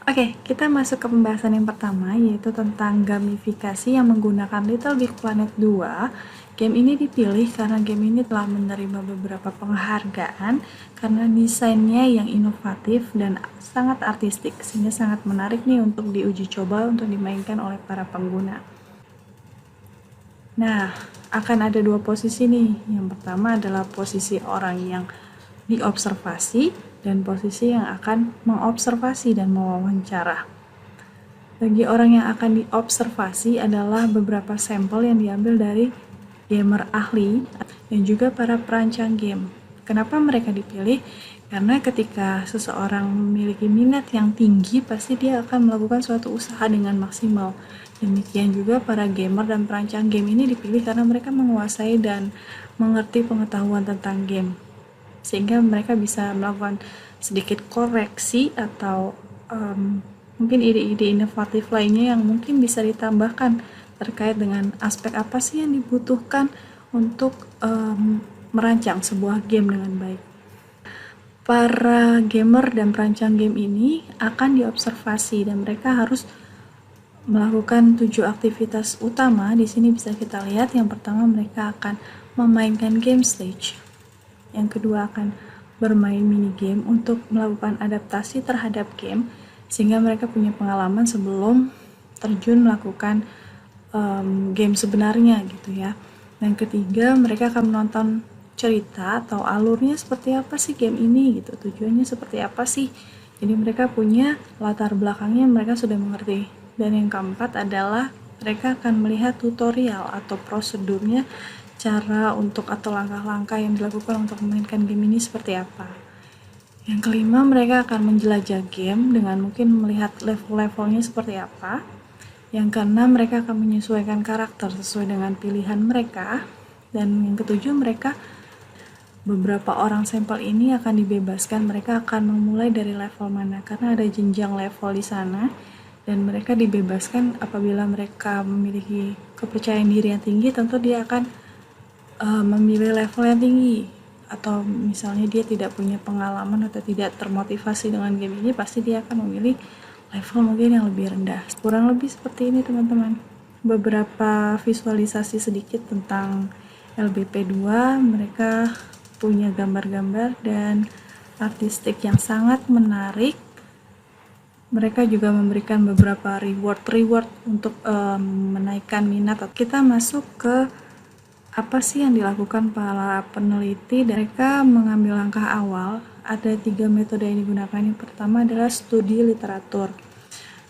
Oke, kita masuk ke pembahasan yang pertama, yaitu tentang gamifikasi yang menggunakan Little Big Planet 2. Game ini dipilih karena game ini telah menerima beberapa penghargaan karena desainnya yang inovatif dan sangat artistik, sehingga sangat menarik nih untuk diuji coba untuk dimainkan oleh para pengguna. Nah, akan ada dua posisi nih. Yang pertama adalah posisi orang yang diobservasi dan posisi yang akan mengobservasi dan mewawancara. Bagi orang yang akan diobservasi adalah beberapa sampel yang diambil dari gamer ahli dan juga para perancang game. Kenapa mereka dipilih? Karena ketika seseorang memiliki minat yang tinggi, pasti dia akan melakukan suatu usaha dengan maksimal. Demikian juga para gamer dan perancang game ini dipilih karena mereka menguasai dan mengerti pengetahuan tentang game, sehingga mereka bisa melakukan sedikit koreksi atau mungkin ide-ide inovatif lainnya yang mungkin bisa ditambahkan terkait dengan aspek apa sih yang dibutuhkan untuk merancang sebuah game dengan baik. Para gamer dan perancang game ini akan diobservasi dan mereka harus melakukan 7 aktivitas utama. Di sini bisa kita lihat, yang pertama mereka akan memainkan game stage. Yang kedua akan bermain mini game untuk melakukan adaptasi terhadap game sehingga mereka punya pengalaman sebelum terjun melakukan game sebenarnya gitu ya. Yang ketiga, mereka akan menonton cerita atau alurnya seperti apa sih game ini gitu, tujuannya seperti apa sih. Jadi mereka punya latar belakangnya, mereka sudah mengerti. Dan yang keempat adalah mereka akan melihat tutorial atau prosedurnya, cara untuk atau langkah-langkah yang dilakukan untuk memainkan game ini seperti apa. Yang kelima, mereka akan menjelajah game dengan mungkin melihat level-levelnya seperti apa. Yang keenam, mereka akan menyesuaikan karakter sesuai dengan pilihan mereka. Dan yang ketujuh, beberapa orang sampel ini akan dibebaskan, mereka akan memulai dari level mana karena ada jenjang level di sana, dan mereka dibebaskan apabila mereka memiliki kepercayaan diri yang tinggi, tentu dia akan memilih level yang tinggi. Atau misalnya dia tidak punya pengalaman atau tidak termotivasi dengan game ini, pasti dia akan memilih level mungkin yang lebih rendah. Kurang lebih seperti ini teman-teman. Beberapa visualisasi sedikit tentang LBP2, mereka punya gambar-gambar dan artistik yang sangat menarik. Mereka juga memberikan beberapa reward untuk menaikkan minat. Kita masuk ke apa sih yang dilakukan para peneliti. Mereka mengambil langkah awal. Ada 3 metode yang digunakan. Yang pertama adalah studi literatur.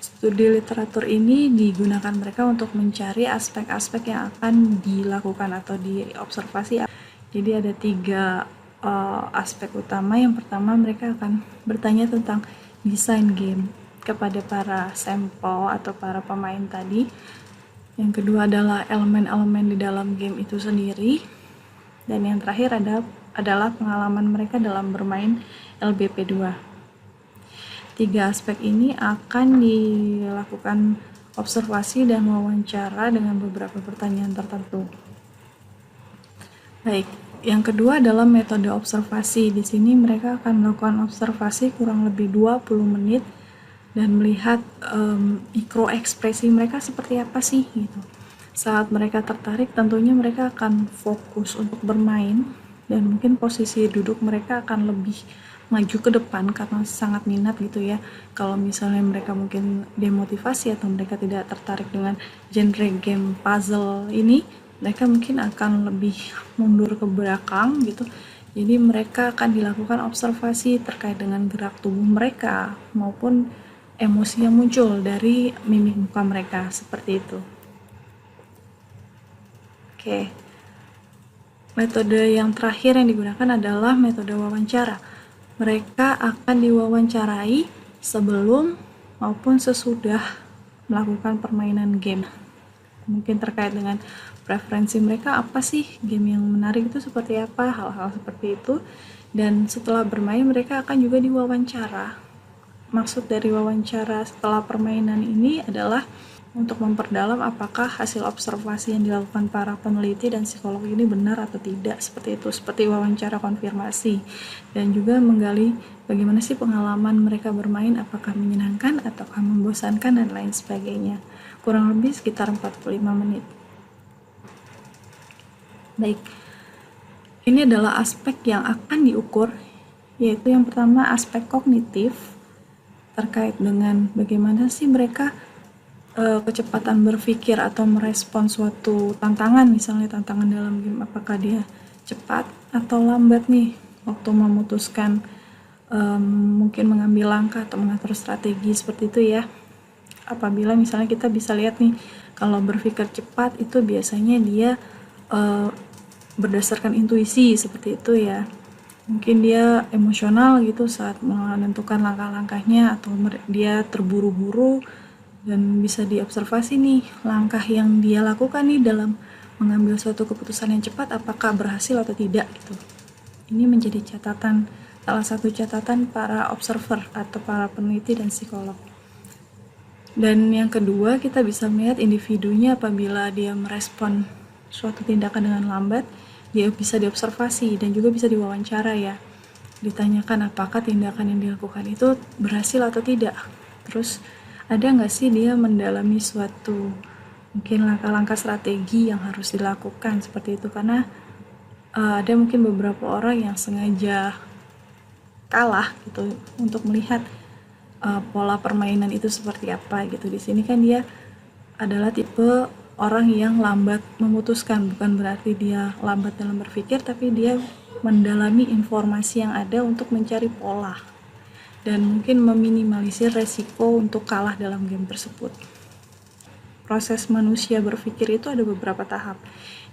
Studi literatur ini digunakan mereka untuk mencari aspek-aspek yang akan dilakukan atau diobservasi. Jadi ada 3 aspek utama. Yang pertama, mereka akan bertanya tentang desain game kepada para sampel atau para pemain tadi. Yang kedua adalah elemen-elemen di dalam game itu sendiri. Dan yang terakhir adalah pengalaman mereka dalam bermain LBP2. 3 aspek ini akan dilakukan observasi dan wawancara dengan beberapa pertanyaan tertentu. Baik, yang kedua adalah metode observasi. Di sini mereka akan melakukan observasi kurang lebih 20 menit dan melihat mikro ekspresi mereka seperti apa sih gitu. Saat mereka tertarik, tentunya mereka akan fokus untuk bermain dan mungkin posisi duduk mereka akan lebih maju ke depan karena sangat minat gitu ya. Kalau misalnya mereka mungkin demotivasi atau mereka tidak tertarik dengan genre game puzzle ini, mereka mungkin akan lebih mundur ke belakang gitu. Jadi mereka akan dilakukan observasi terkait dengan gerak tubuh mereka maupun emosi yang muncul dari mimik muka mereka, seperti itu. Oke. Metode yang terakhir yang digunakan adalah metode wawancara. Mereka akan diwawancarai sebelum maupun sesudah melakukan permainan game. Mungkin terkait dengan preferensi mereka, apa sih game yang menarik itu seperti apa, hal-hal seperti itu. Dan setelah bermain mereka akan juga diwawancara. Maksud dari wawancara setelah permainan ini adalah untuk memperdalam apakah hasil observasi yang dilakukan para peneliti dan psikolog ini benar atau tidak, seperti itu, seperti wawancara konfirmasi, dan juga menggali bagaimana sih pengalaman mereka bermain, apakah menyenangkan ataukah membosankan dan lain sebagainya. Kurang lebih sekitar 45 menit. Baik, ini adalah aspek yang akan diukur, yaitu yang pertama aspek kognitif terkait dengan bagaimana sih mereka kecepatan berpikir atau merespon suatu tantangan, misalnya tantangan dalam game, apakah dia cepat atau lambat nih waktu memutuskan mungkin mengambil langkah atau mengatur strategi, seperti itu ya. Apabila misalnya kita bisa lihat nih, kalau berpikir cepat itu biasanya dia berdasarkan intuisi, seperti itu ya. Mungkin dia emosional gitu saat menentukan langkah-langkahnya, atau dia terburu-buru, dan bisa diobservasi nih langkah yang dia lakukan nih dalam mengambil suatu keputusan yang cepat, apakah berhasil atau tidak gitu. Ini menjadi catatan, salah satu catatan para observer atau para peneliti dan psikolog. Dan yang kedua, kita bisa melihat individunya apabila dia merespon suatu tindakan dengan lambat, dia bisa diobservasi dan juga bisa diwawancara ya. Ditanyakan apakah tindakan yang dilakukan itu berhasil atau tidak. Terus ada nggak sih dia mendalami suatu mungkin langkah-langkah strategi yang harus dilakukan, seperti itu. Karena ada mungkin beberapa orang yang sengaja kalah gitu untuk melihat pola permainan itu seperti apa gitu. Di sini kan dia adalah tipe orang yang lambat memutuskan, bukan berarti dia lambat dalam berpikir, tapi dia mendalami informasi yang ada untuk mencari pola dan mungkin meminimalisir resiko untuk kalah dalam game tersebut. Proses manusia berpikir itu ada beberapa tahap.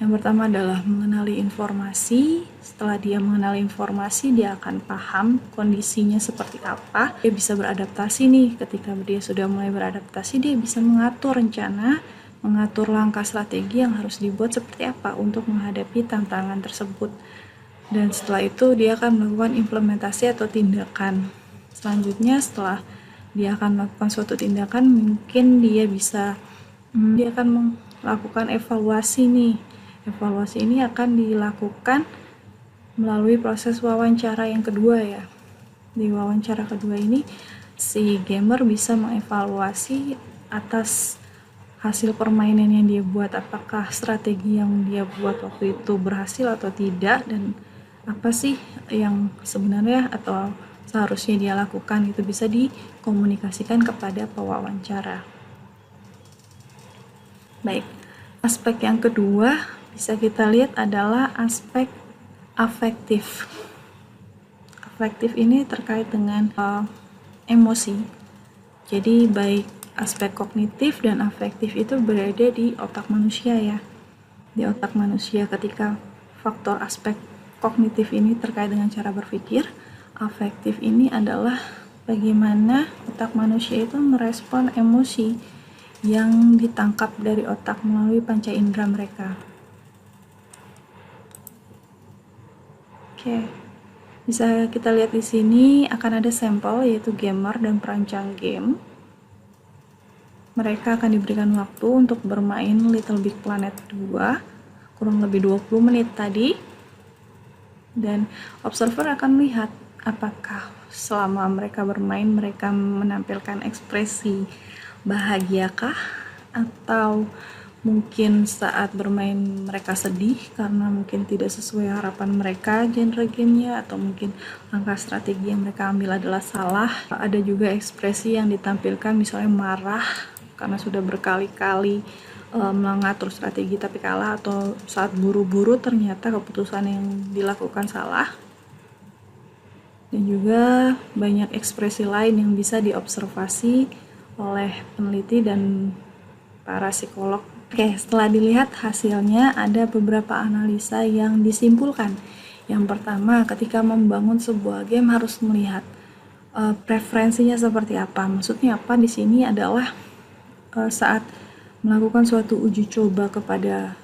Yang pertama adalah mengenali informasi. Setelah dia mengenali informasi, dia akan paham kondisinya seperti apa. Dia bisa beradaptasi nih. Ketika dia sudah mulai beradaptasi, dia bisa mengatur rencana, mengatur langkah strategi yang harus dibuat seperti apa untuk menghadapi tantangan tersebut. Dan setelah itu dia akan melakukan implementasi atau tindakan. Selanjutnya setelah dia akan melakukan suatu tindakan, mungkin dia akan melakukan evaluasi nih. Evaluasi ini akan dilakukan melalui proses wawancara yang kedua ya. Di wawancara kedua ini si gamer bisa mengevaluasi atas hasil permainan yang dia buat, apakah strategi yang dia buat waktu itu berhasil atau tidak, dan apa sih yang sebenarnya atau seharusnya dia lakukan. Itu bisa dikomunikasikan kepada pewawancara. Baik, aspek yang kedua bisa kita lihat adalah aspek afektif. Afektif ini terkait dengan emosi. Jadi baik aspek kognitif dan afektif itu berada di otak manusia ya. Di otak manusia, ketika faktor aspek kognitif ini terkait dengan cara berpikir, afektif ini adalah bagaimana otak manusia itu merespon emosi yang ditangkap dari otak melalui panca indera mereka. Oke, bisa kita lihat di sini akan ada sampel, yaitu gamer dan perancang game. Mereka akan diberikan waktu untuk bermain Little Big Planet 2 kurang lebih 20 menit tadi, dan observer akan melihat apakah selama mereka bermain mereka menampilkan ekspresi bahagiakah, atau mungkin saat bermain mereka sedih karena mungkin tidak sesuai harapan mereka genre gamenya, atau mungkin langkah strategi yang mereka ambil adalah salah. Ada juga ekspresi yang ditampilkan misalnya marah karena sudah berkali-kali mengatur strategi tapi kalah, atau saat buru-buru ternyata keputusan yang dilakukan salah. Dan juga banyak ekspresi lain yang bisa diobservasi oleh peneliti dan para psikolog. Oke, setelah dilihat hasilnya, ada beberapa analisa yang disimpulkan. Yang pertama, ketika membangun sebuah game harus melihat preferensinya seperti apa. Maksudnya apa di sini adalah saat melakukan suatu uji coba kepada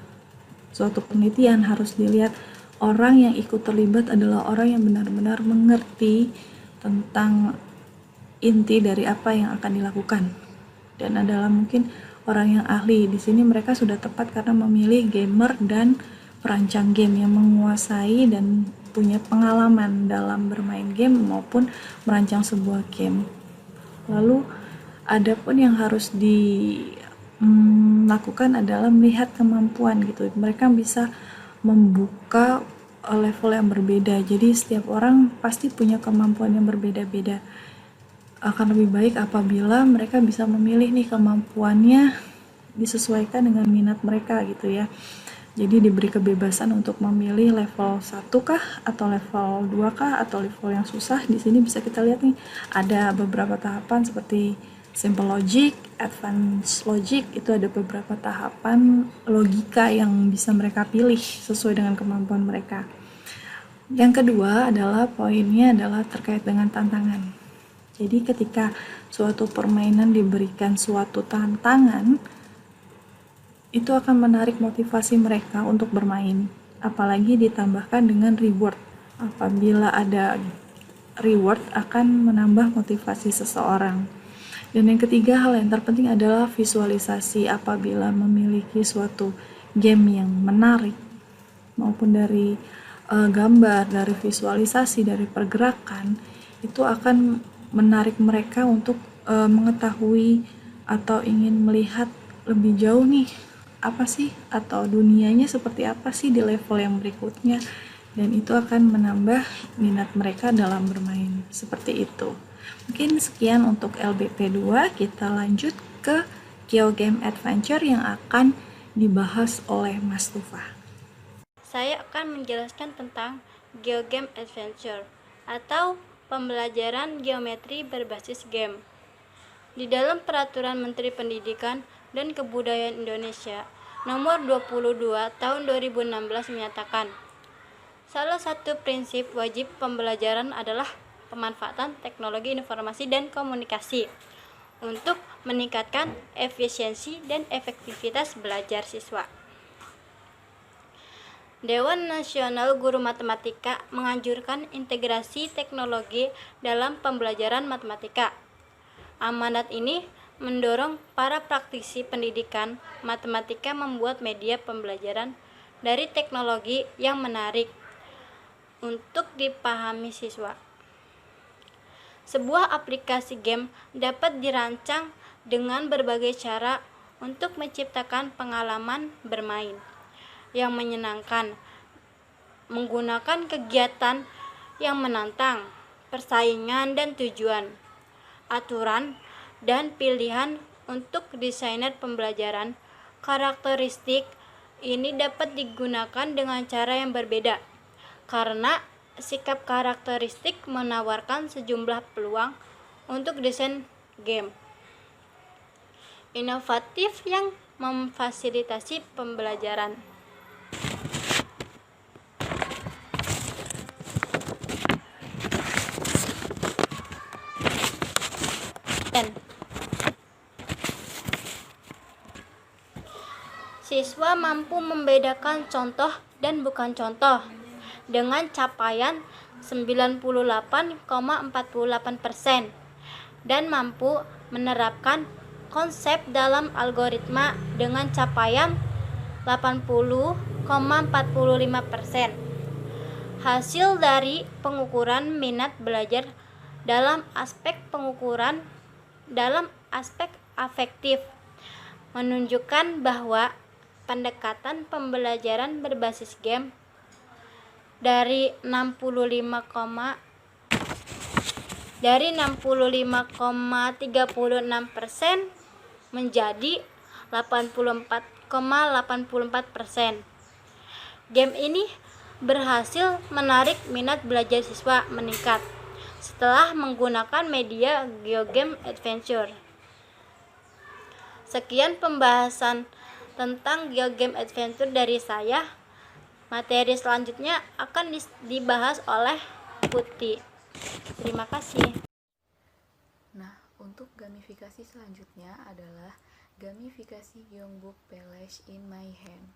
suatu penelitian, harus dilihat orang yang ikut terlibat adalah orang yang benar-benar mengerti tentang inti dari apa yang akan dilakukan, dan adalah mungkin orang yang ahli. Di sini mereka sudah tepat karena memilih gamer dan perancang game yang menguasai dan punya pengalaman dalam bermain game maupun merancang sebuah game. Lalu ada pun yang harus dilakukan adalah melihat kemampuan gitu. Mereka bisa membuka level yang berbeda. Jadi setiap orang pasti punya kemampuan yang berbeda-beda. Akan lebih baik apabila mereka bisa memilih nih kemampuannya disesuaikan dengan minat mereka gitu ya. Jadi diberi kebebasan untuk memilih level 1 kah atau level 2 kah atau level yang susah. Di sini bisa kita lihat nih ada beberapa tahapan seperti simple logic, advanced logic, itu ada beberapa tahapan logika yang bisa mereka pilih sesuai dengan kemampuan mereka. Yang kedua adalah poinnya adalah terkait dengan tantangan. Jadi ketika suatu permainan diberikan suatu tantangan, itu akan menarik motivasi mereka untuk bermain, apalagi ditambahkan dengan reward. Apabila ada reward akan menambah motivasi seseorang. Dan yang ketiga, hal yang terpenting adalah visualisasi. Apabila memiliki suatu game yang menarik maupun dari gambar, dari visualisasi, dari pergerakan, itu akan menarik mereka untuk mengetahui atau ingin melihat lebih jauh nih apa sih atau dunianya seperti apa sih di level yang berikutnya, dan itu akan menambah minat mereka dalam bermain seperti itu. Mungkin sekian untuk LBP 2, kita lanjut ke GeoGame Adventure yang akan dibahas oleh Mas Tufa. Saya akan menjelaskan tentang GeoGame Adventure atau pembelajaran geometri berbasis game. Di dalam Peraturan Menteri Pendidikan dan Kebudayaan Indonesia Nomor 22 Tahun 2016 menyatakan, salah satu prinsip wajib pembelajaran adalah pemanfaatan teknologi informasi dan komunikasi untuk meningkatkan efisiensi dan efektivitas belajar siswa. Dewan Nasional Guru Matematika menganjurkan integrasi teknologi dalam pembelajaran matematika. Amanat ini mendorong para praktisi pendidikan matematika membuat media pembelajaran dari teknologi yang menarik untuk dipahami siswa. Sebuah aplikasi game dapat dirancang dengan berbagai cara untuk menciptakan pengalaman bermain yang menyenangkan, menggunakan kegiatan yang menantang, persaingan dan tujuan, aturan, dan pilihan untuk desainer pembelajaran. Karakteristik ini dapat digunakan dengan cara yang berbeda, karena sikap karakteristik menawarkan sejumlah peluang untuk desain game inovatif yang memfasilitasi pembelajaran. Siswa mampu membedakan contoh dan bukan contoh dengan capaian 98,48% dan mampu menerapkan konsep dalam algoritma dengan capaian 80,45%. Hasil dari pengukuran minat belajar dalam aspek afektif menunjukkan bahwa pendekatan pembelajaran berbasis game dari 65,36% menjadi 84,84%. Game ini berhasil menarik minat belajar siswa meningkat setelah menggunakan media GeoGame Adventure. Sekian pembahasan tentang GeoGame Adventure dari saya. Materi selanjutnya akan dibahas oleh Putih. Terima kasih. Nah, untuk gamifikasi selanjutnya adalah gamifikasi Youngbook Palace in My Hand.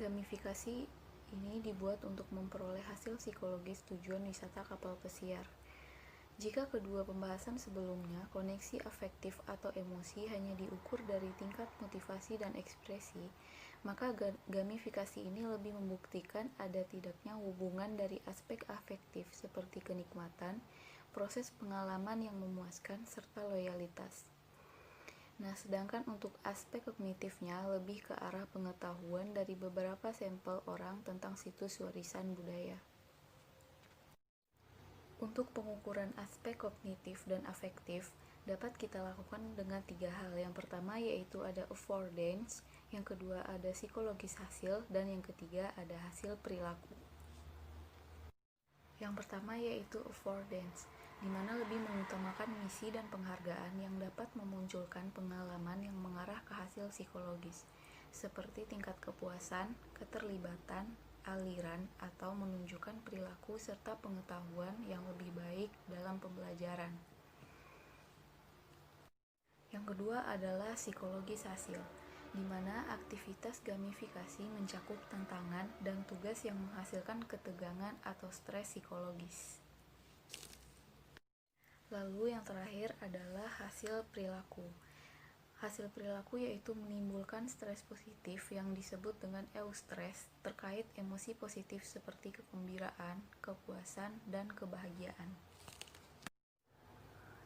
Gamifikasi ini dibuat untuk memperoleh hasil psikologis tujuan wisata kapal pesiar. Jika kedua pembahasan sebelumnya, koneksi afektif atau emosi hanya diukur dari tingkat motivasi dan ekspresi, maka gamifikasi ini lebih membuktikan ada tidaknya hubungan dari aspek afektif seperti kenikmatan, proses pengalaman yang memuaskan, serta loyalitas. Nah, sedangkan untuk aspek kognitifnya lebih ke arah pengetahuan dari beberapa sampel orang tentang situs warisan budaya. Untuk pengukuran aspek kognitif dan afektif dapat kita lakukan dengan 3 hal. Yang pertama yaitu ada affordance, yang kedua ada psikologis hasil, dan yang ketiga ada hasil perilaku. Yang pertama yaitu affordance, di mana lebih mengutamakan misi dan penghargaan yang dapat memunculkan pengalaman yang mengarah ke hasil psikologis, seperti tingkat kepuasan, keterlibatan, aliran, atau menunjukkan perilaku serta pengetahuan yang lebih baik dalam pembelajaran. Yang kedua adalah psikologis hasil, di mana aktivitas gamifikasi mencakup tantangan dan tugas yang menghasilkan ketegangan atau stres psikologis. Lalu yang terakhir adalah hasil perilaku. Hasil perilaku yaitu menimbulkan stres positif yang disebut dengan eustress terkait emosi positif seperti kegembiraan, kepuasan, dan kebahagiaan.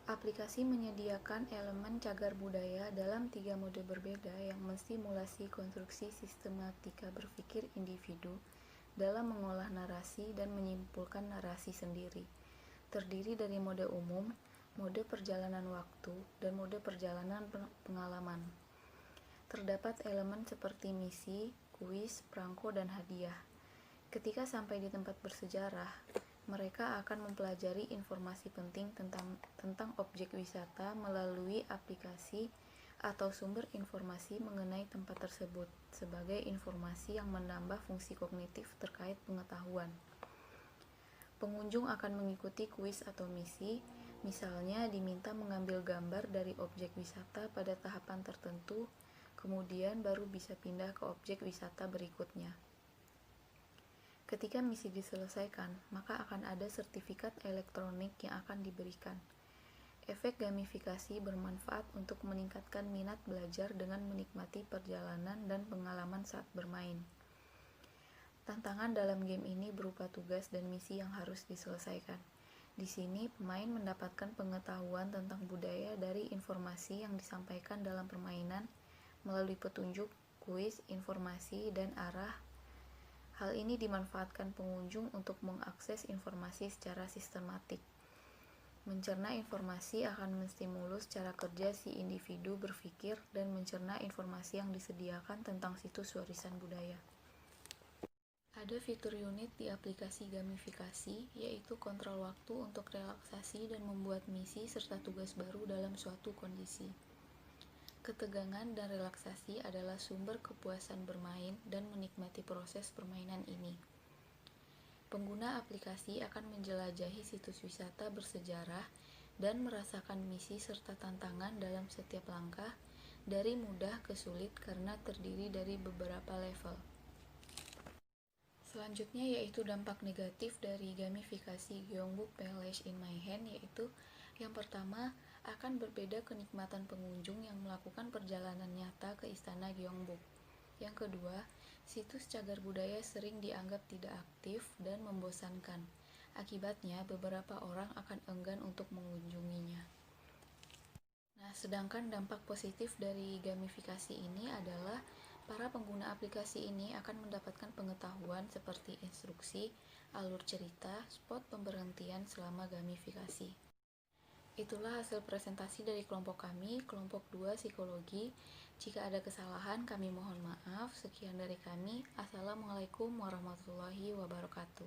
Aplikasi menyediakan elemen cagar budaya dalam 3 mode berbeda yang menstimulasi konstruksi sistematika berpikir individu dalam mengolah narasi dan menyimpulkan narasi sendiri. Terdiri dari mode umum, mode perjalanan waktu, dan mode perjalanan pengalaman. Terdapat elemen seperti misi, kuis, perangko, dan hadiah. Ketika sampai di tempat bersejarah, mereka akan mempelajari informasi penting tentang objek wisata melalui aplikasi atau sumber informasi mengenai tempat tersebut sebagai informasi yang menambah fungsi kognitif terkait pengetahuan. Pengunjung akan mengikuti kuis atau misi, misalnya diminta mengambil gambar dari objek wisata pada tahapan tertentu, kemudian baru bisa pindah ke objek wisata berikutnya. Ketika misi diselesaikan, maka akan ada sertifikat elektronik yang akan diberikan. Efek gamifikasi bermanfaat untuk meningkatkan minat belajar dengan menikmati perjalanan dan pengalaman saat bermain. Tantangan dalam game ini berupa tugas dan misi yang harus diselesaikan. Di sini, pemain mendapatkan pengetahuan tentang budaya dari informasi yang disampaikan dalam permainan melalui petunjuk, kuis, informasi, dan arah. Hal ini dimanfaatkan pengunjung untuk mengakses informasi secara sistematik. Mencerna informasi akan menstimulus cara kerja si individu berpikir dan mencerna informasi yang disediakan tentang situs warisan budaya. Ada fitur unik di aplikasi gamifikasi, yaitu kontrol waktu untuk relaksasi dan membuat misi serta tugas baru dalam suatu kondisi. Ketegangan dan relaksasi adalah sumber kepuasan bermain dan menikmati proses permainan ini. Pengguna aplikasi akan menjelajahi situs wisata bersejarah dan merasakan misi serta tantangan dalam setiap langkah, dari mudah ke sulit karena terdiri dari beberapa level. Selanjutnya yaitu dampak negatif dari gamifikasi Gyeongbuk Palace in My Hand, yaitu yang pertama, akan berbeda kenikmatan pengunjung yang melakukan perjalanan nyata ke istana Gyeongbuk. Yang kedua, situs cagar budaya sering dianggap tidak aktif dan membosankan. Akibatnya, beberapa orang akan enggan untuk mengunjunginya. Nah, sedangkan dampak positif dari gamifikasi ini adalah para pengguna aplikasi ini akan mendapatkan pengetahuan seperti instruksi, alur cerita, spot pemberhentian selama gamifikasi. Itulah hasil presentasi dari kelompok kami, kelompok 2 psikologi. Jika ada kesalahan, kami mohon maaf. Sekian dari kami. Assalamualaikum warahmatullahi wabarakatuh.